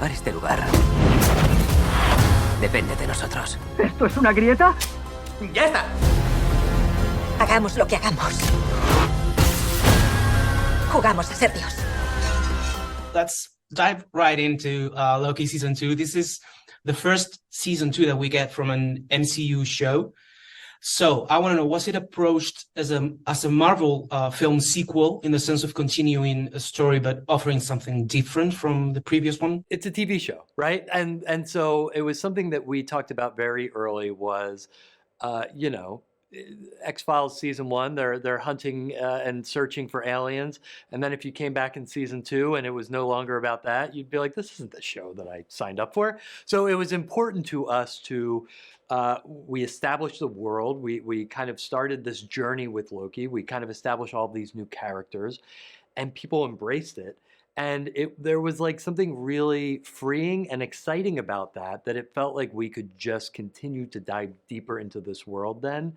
Salvar este lugar depende de nosotros. ¿Esto es una grieta? ¡Ya está! Hagamos lo que hagamos. Jugamos a ser Dios. Let's dive right into Loki season 2. This is the first season 2 that we get from an MCU show. So I want to know, was it approached as a Marvel film sequel in the sense of continuing a story but offering something different from the previous one? It's a TV show, right? And so it was something that we talked about very early was, X-Files season 1, they're hunting and searching for aliens. And then if you came back in season 2 and it was no longer about that, you'd be like, this isn't the show that I signed up for. So it was important to us to, we established the world. We kind of started this journey with Loki. We kind of established all these new characters and people embraced it. And there was like something really freeing and exciting about that it felt like we could just continue to dive deeper into this world then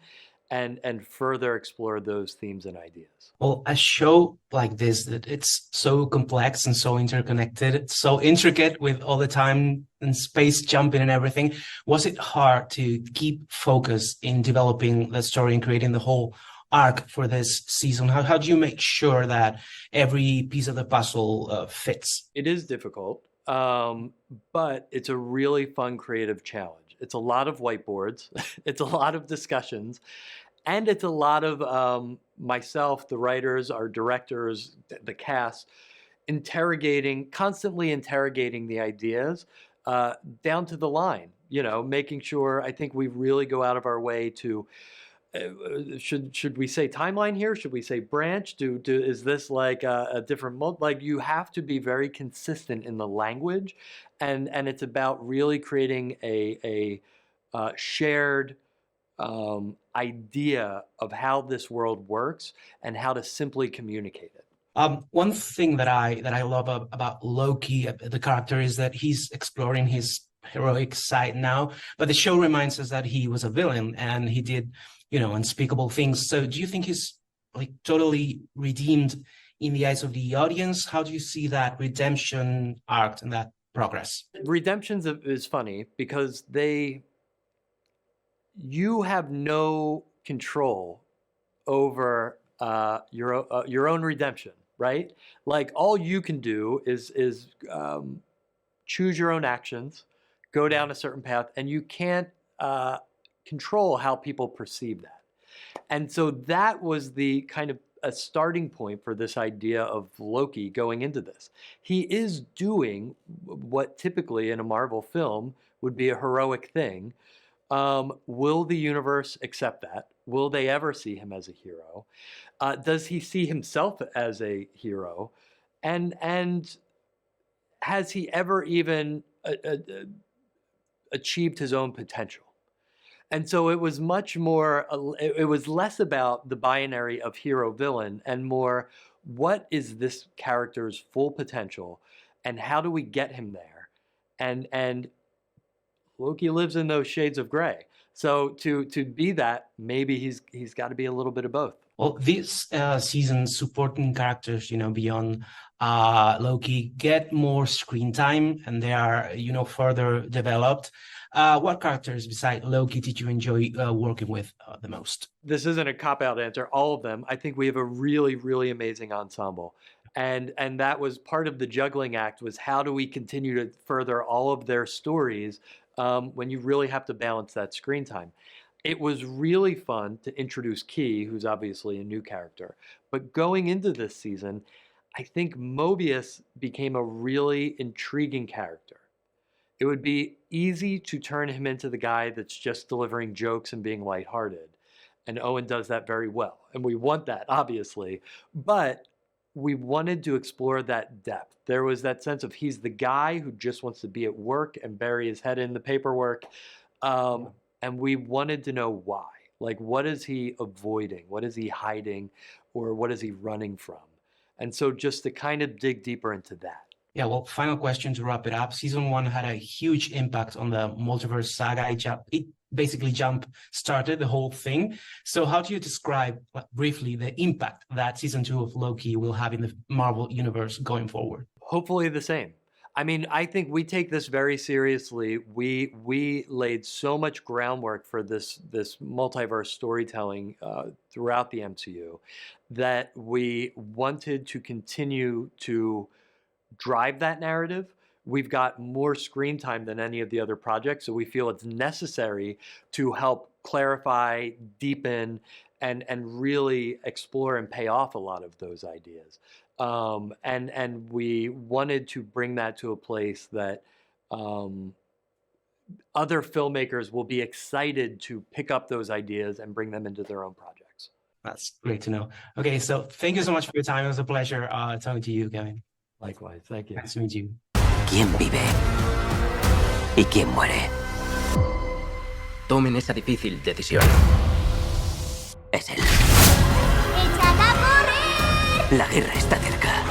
and further explore those themes and ideas. Well, a show like this, that it's so complex and so interconnected, so intricate with all the time and space jumping and everything. Was it hard to keep focus in developing the story and creating the whole arc for this season? How do you make sure that every piece of the puzzle fits? It is difficult, but it's a really fun creative challenge. It's a lot of whiteboards, it's a lot of discussions, and it's a lot of myself, the writers, our directors, the cast, constantly interrogating the ideas down to the line, making sure, I think we really go out of our way to should we say timeline here? Should we say branch? Is this like a different mode? Like you have to be very consistent in the language, and it's about really creating a shared idea of how this world works and how to simply communicate it. One thing that I love about Loki, the character, is that he's exploring his heroic side now, but the show reminds us that he was a villain and he did unspeakable things. So do you think he's like totally redeemed in the eyes of the audience? How do you see that redemption arc and that progress? Redemption is funny because you have no control over your own redemption, right? Like all you can do is choose your own actions, go down a certain path, and you can't control how people perceive that. And so that was the kind of a starting point for this idea of Loki going into this. He is doing what typically in a Marvel film would be a heroic thing. Will the universe accept that? Will they ever see him as a hero? Does he see himself as a hero? And has he ever even achieved his own potential? And so it was much more, it was less about the binary of hero-villain and more, what is this character's full potential and how do we get him there? And Loki lives in those shades of gray. So to be that, maybe he's got to be a little bit of both. Well, this season's supporting characters, beyond Loki, get more screen time and they are, further developed. What characters besides Loki did you enjoy working with the most? This isn't a cop-out answer. All of them. I think we have a really, really amazing ensemble. And that was part of the juggling act, was how do we continue to further all of their stories when you really have to balance that screen time. It was really fun to introduce Key, who's obviously a new character. But going into this season, I think Mobius became a really intriguing character. It would be easy to turn him into the guy that's just delivering jokes and being lighthearted. And Owen does that very well. And we want that, obviously. But we wanted to explore that depth. There was that sense of he's the guy who just wants to be at work and bury his head in the paperwork. And we wanted to know why. Like, what is he avoiding? What is he hiding? Or what is he running from? And so just to kind of dig deeper into that. Yeah, well, final question to wrap it up. Season 1 had a huge impact on the multiverse saga. It basically jump-started the whole thing. So how do you describe briefly the impact that season 2 of Loki will have in the Marvel universe going forward? Hopefully the same. I mean, I think we take this very seriously. We laid so much groundwork for this multiverse storytelling throughout the MCU that we wanted to continue to drive that narrative. We've got more screen time than any of the other projects, so we feel it's necessary to help clarify, deepen, and really explore and pay off a lot of those ideas. And we wanted to bring that to a place that other filmmakers will be excited to pick up those ideas and bring them into their own projects. That's great to know. Okay, so thank you so much for your time. It was a pleasure talking to you, Kevin. Likewise, thank you. Nice to meet you. ¿Quién vive? ¿Y quién muere? Tomen esa difícil decisión. Es él. ¡Echad a correr! La guerra está cerca.